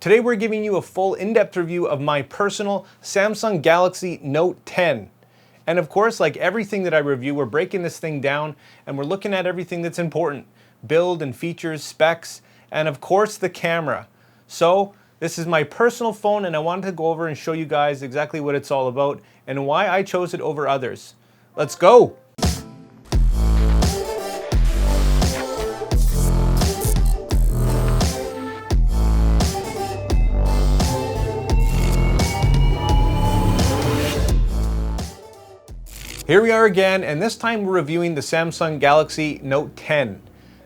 Today we're giving you a full in-depth review of my personal Samsung Galaxy Note 10. And of course, like everything that I review, we're breaking this thing down and we're looking at everything that's important. Build and features, specs, and of course the camera. So this is my personal phone and I wanted to go over and show you guys exactly what it's all about and why I chose it over others. Let's go! Here we are again, and this time we're reviewing the Samsung Galaxy Note 10.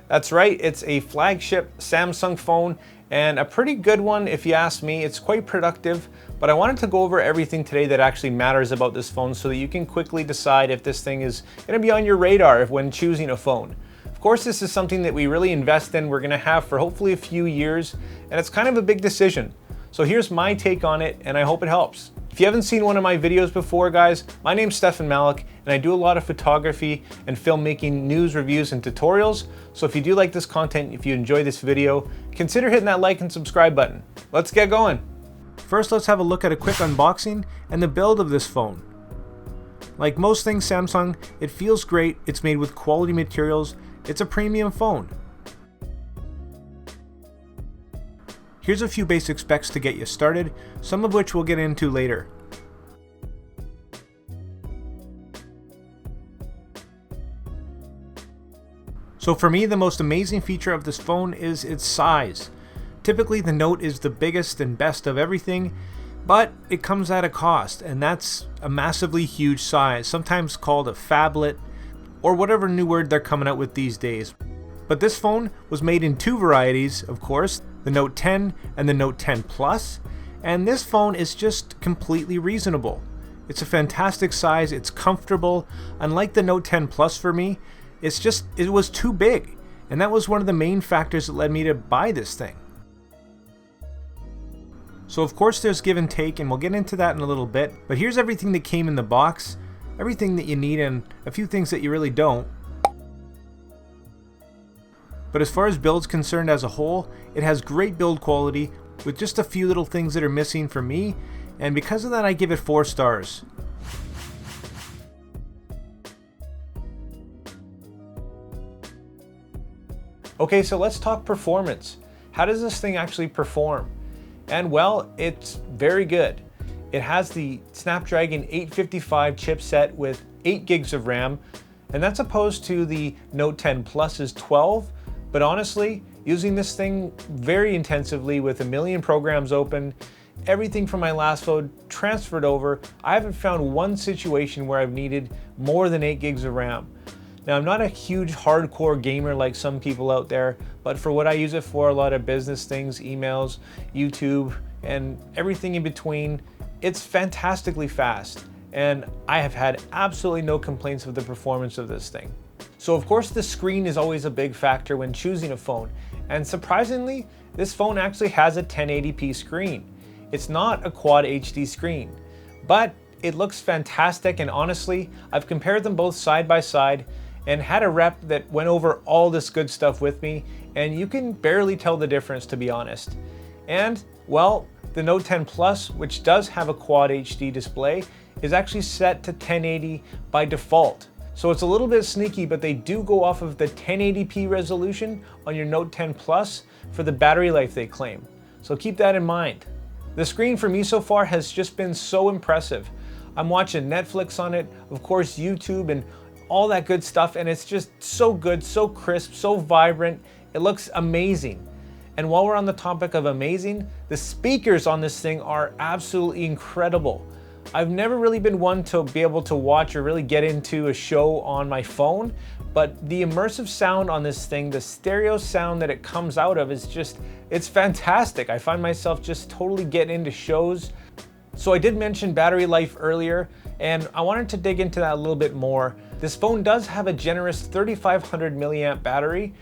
That's right, it's a flagship Samsung phone, and a pretty good one if you ask me. It's quite productive, but I wanted to go over everything today that actually matters about this phone so that you can quickly decide if this thing is going to be on your radar when choosing a phone. Of course, this is something that we really invest in, we're going to have for hopefully a few years, and it's kind of a big decision. So here's my take on it, and I hope it helps. If you haven't seen one of my videos before, guys, my name's Stefan Malik, and I do a lot of photography and filmmaking news, reviews, and tutorials. So if you do like this content, if you enjoy this video, consider hitting that like and subscribe button. Let's get going. First, let's have a look at a quick unboxing and the build of this phone. Like most things Samsung, it feels great, it's made with quality materials, it's a premium phone. Here's a few basic specs to get you started, some of which we'll get into later. So for me, the most amazing feature of this phone is its size. Typically the Note is the biggest and best of everything, but it comes at a cost, and that's a massively huge size, sometimes called a phablet, or whatever new word they're coming out with these days. But this phone was made in two varieties, of course, the Note 10 and the Note 10 Plus, and this phone is just completely reasonable. It's a fantastic size, it's comfortable. Unlike the Note 10 Plus for me, it was too big, and that was one of the main factors that led me to buy this thing. So of course there's give and take, and we'll get into that in a little bit, but here's everything that came in the box, everything that you need and a few things that you really don't. But as far as build's concerned as a whole, it has great build quality with just a few little things that are missing for me, and because of that I give it 4 stars. Okay, so let's talk performance. How does this thing actually perform? And well, it's very good. It has the Snapdragon 855 chipset with 8 gigs of RAM, and that's opposed to the Note 10 Plus's 12. But honestly, using this thing very intensively with a million programs open, everything from my last phone transferred over, I haven't found one situation where I've needed more than 8 gigs of RAM. Now, I'm not a huge hardcore gamer like some people out there, but for what I use it for, a lot of business things, emails, YouTube, and everything in between, it's fantastically fast. And I have had absolutely no complaints with the performance of this thing. So of course the screen is always a big factor when choosing a phone, and surprisingly, this phone actually has a 1080p screen. It's not a Quad HD screen, but it looks fantastic, and honestly, I've compared them both side by side and had a rep that went over all this good stuff with me, and you can barely tell the difference, to be honest. And well, the Note 10 Plus, which does have a Quad HD display, is actually set to 1080 by default. So it's a little bit sneaky, but they do go off of the 1080p resolution on your Note 10 Plus for the battery life they claim. So keep that in mind. The screen for me so far has just been so impressive. I'm watching Netflix on it, of course YouTube and all that good stuff, and it's just so good, so crisp, so vibrant. It looks amazing. And while we're on the topic of amazing, the speakers on this thing are absolutely incredible. I've never really been one to be able to watch or really get into a show on my phone, but the immersive sound on this thing, the stereo sound that it comes out of is just, it's fantastic. I find myself just totally getting into shows. So I did mention battery life earlier, and I wanted to dig into that a little bit more. This phone does have a generous 3500 milliamp battery,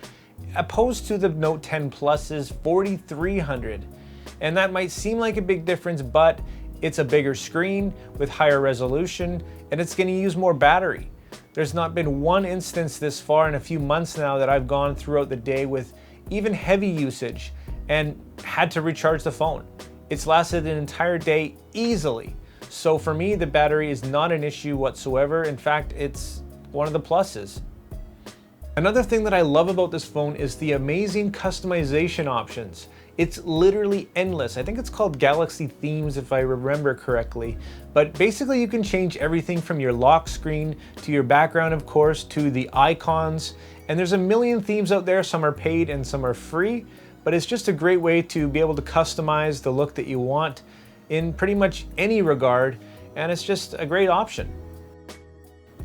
opposed to the Note 10 Plus's 4300. And that might seem like a big difference, but it's a bigger screen with higher resolution, and it's going to use more battery. There's not been one instance this far in a few months now that I've gone throughout the day with even heavy usage and had to recharge the phone. It's lasted an entire day easily. So for me, the battery is not an issue whatsoever. In fact, it's one of the pluses. Another thing that I love about this phone is the amazing customization options. It's literally endless. I think it's called Galaxy Themes if I remember correctly. But basically you can change everything from your lock screen to your background, of course, to the icons. And there's a million themes out there. Some are paid and some are free. But it's just a great way to be able to customize the look that you want in pretty much any regard. And it's just a great option.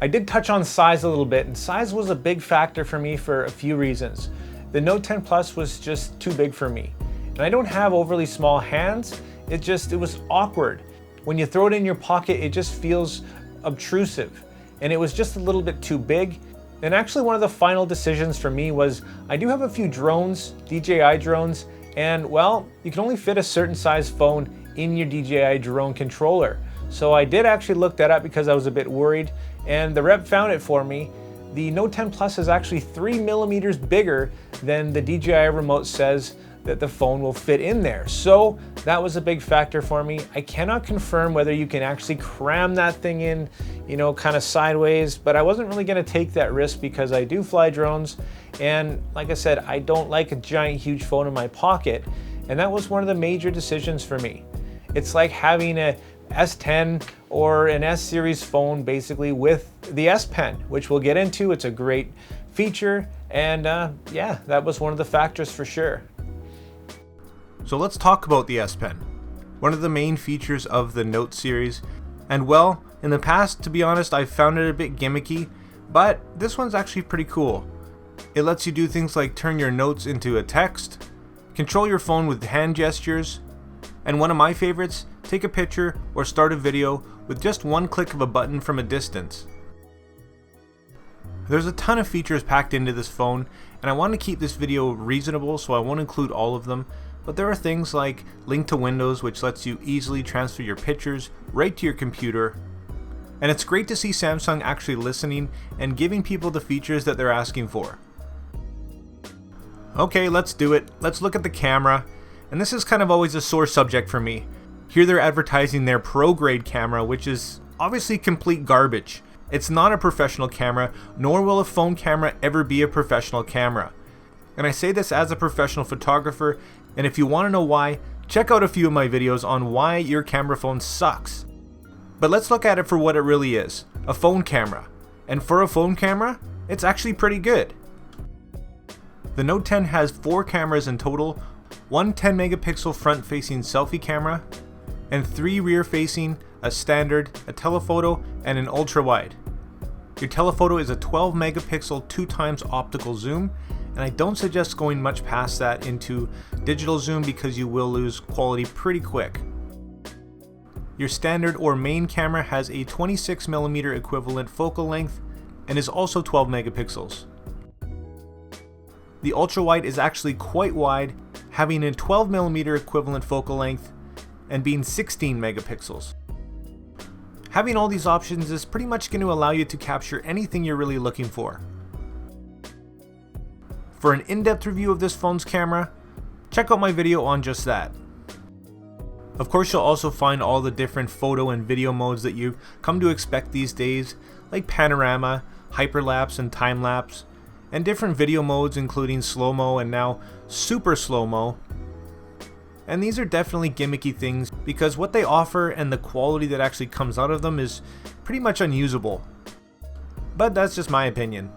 I did touch on size a little bit, and size was a big factor for me for a few reasons. The Note 10 Plus was just too big for me. And I don't have overly small hands. It was awkward. When you throw it in your pocket, it just feels obtrusive. And it was just a little bit too big. And actually one of the final decisions for me was I do have a few drones, DJI drones, and well, you can only fit a certain size phone in your DJI drone controller. So I did actually look that up because I was a bit worried, and the rep found it for me. The Note 10 Plus is actually 3 millimeters bigger than the DJI remote says that the phone will fit in there. So that was a big factor for me. I cannot confirm whether you can actually cram that thing in, kind of sideways, but I wasn't really gonna take that risk because I do fly drones. And like I said, I don't like a giant, huge phone in my pocket. And that was one of the major decisions for me. It's like having a S10 or an S series phone basically with the S Pen, which we'll get into. It's a great feature. And yeah, that was one of the factors for sure. So let's talk about the S Pen, one of the main features of the Note series. And well, in the past, to be honest, I found it a bit gimmicky, but this one's actually pretty cool. It lets you do things like turn your notes into a text, control your phone with hand gestures, and one of my favorites, take a picture or start a video with just one click of a button from a distance. There's a ton of features packed into this phone, and I want to keep this video reasonable, so I won't include all of them. But there are things like Link to Windows, which lets you easily transfer your pictures right to your computer. And it's great to see Samsung actually listening and giving people the features that they're asking for. Okay, let's do it. Let's look at the camera. And this is kind of always a sore subject for me. Here they're advertising their pro grade camera, which is obviously complete garbage. It's not a professional camera, nor will a phone camera ever be a professional camera. And I say this as a professional photographer, and if you want to know why, check out a few of my videos on why your camera phone sucks. But let's look at it for what it really is, a phone camera. And for a phone camera, it's actually pretty good. The Note 10 has 4 cameras in total, one 10 megapixel front facing selfie camera, and 3 rear facing, a standard, a telephoto, and an ultra wide. Your telephoto is a 12 megapixel 2x optical zoom, and I don't suggest going much past that into digital zoom because you will lose quality pretty quick. Your standard or main camera has a 26mm equivalent focal length and is also 12 megapixels. The ultra wide is actually quite wide, having a 12mm equivalent focal length and being 16 megapixels. Having all these options is pretty much going to allow you to capture anything you're really looking for. For an in-depth review of this phone's camera, check out my video on just that. Of course, you'll also find all the different photo and video modes that you come to expect these days, like panorama, hyperlapse, and time-lapse, and different video modes including slow-mo and now super slow-mo. And these are definitely gimmicky things because what they offer and the quality that actually comes out of them is pretty much unusable. But that's just my opinion.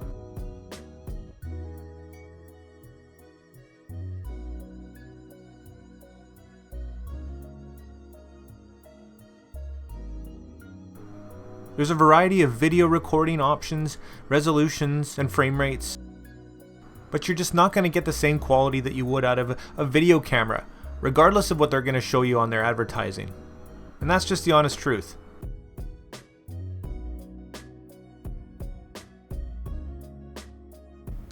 There's a variety of video recording options, resolutions, and frame rates, but you're just not going to get the same quality that you would out of a video camera, regardless of what they're going to show you on their advertising. And that's just the honest truth.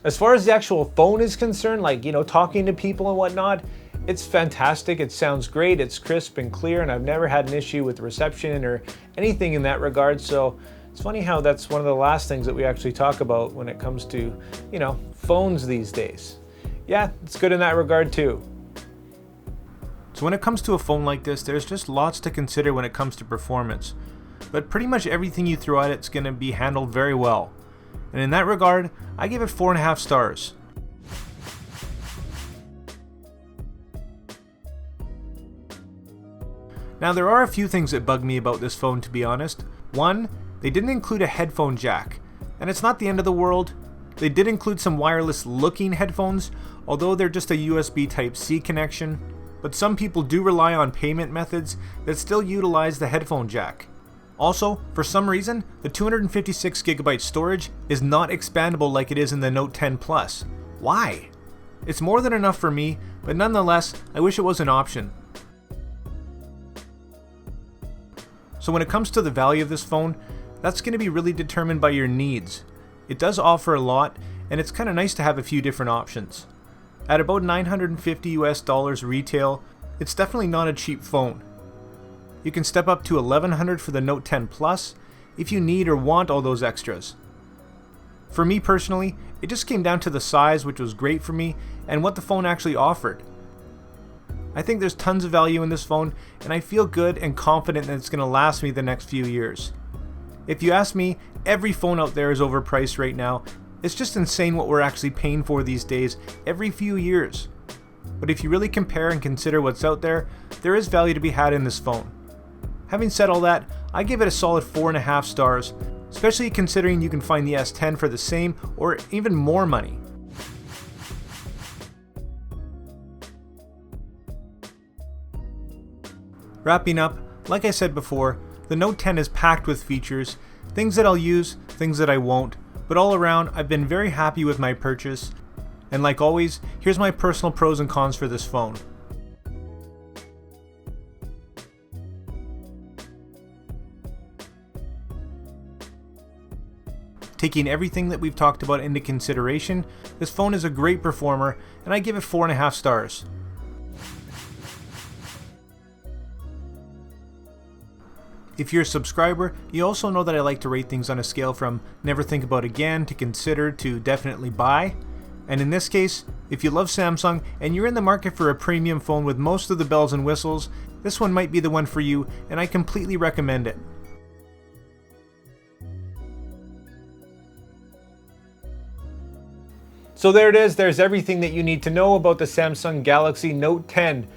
As far as the actual phone is concerned, like, talking to people and whatnot, it's fantastic. It sounds great. It's crisp and clear, and I've never had an issue with reception or anything in that regard. So it's funny how that's one of the last things that we actually talk about when it comes to, phones these days. Yeah, it's good in that regard too. So when it comes to a phone like this, there's just lots to consider when it comes to performance. But pretty much everything you throw at it's going to be handled very well. And in that regard, I give it 4.5 stars. Now there are a few things that bug me about this phone, to be honest. One, they didn't include a headphone jack. And it's not the end of the world. They did include some wireless looking headphones, although they're just a USB Type-C connection. But some people do rely on payment methods that still utilize the headphone jack. Also, for some reason, the 256GB storage is not expandable like it is in the Note 10 Plus. Why? It's more than enough for me, but nonetheless, I wish it was an option. So when it comes to the value of this phone, that's going to be really determined by your needs. It does offer a lot, and it's kind of nice to have a few different options. At about $950 retail, it's definitely not a cheap phone. You can step up to $1,100 for the Note 10 Plus if you need or want all those extras. For me personally, it just came down to the size, which was great for me, and what the phone actually offered. I think there's tons of value in this phone, and I feel good and confident that it's going to last me the next few years. If you ask me, every phone out there is overpriced right now. It's just insane what we're actually paying for these days every few years. But if you really compare and consider what's out there, there is value to be had in this phone. Having said all that, I give it a solid 4.5 stars, especially considering you can find the S10 for the same or even more money. Wrapping up, like I said before, the Note 10 is packed with features, things that I'll use, things that I won't, but all around I've been very happy with my purchase. And like always, here's my personal pros and cons for this phone. Taking everything that we've talked about into consideration, this phone is a great performer, and I give it 4.5 stars. If you're a subscriber, you also know that I like to rate things on a scale from never think about again to consider to definitely buy. And in this case, if you love Samsung and you're in the market for a premium phone with most of the bells and whistles, this one might be the one for you, and I completely recommend it. So there it is, there's everything that you need to know about the Samsung Galaxy Note 10.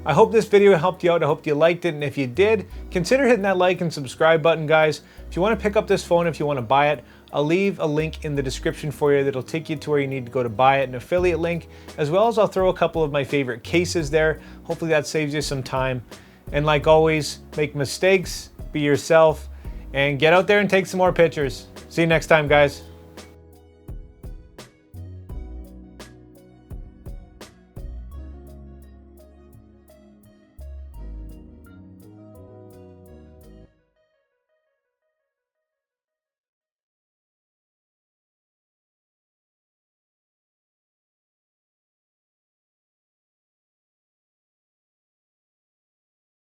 I hope this video helped you out, I hope you liked it, and if you did, consider hitting that like and subscribe button, guys. If you want to pick up this phone, if you want to buy it, I'll leave a link in the description for you that'll take you to where you need to go to buy it, an affiliate link, as well as I'll throw a couple of my favorite cases there. Hopefully that saves you some time. And like always, make mistakes, be yourself, and get out there and take some more pictures. See you next time, guys.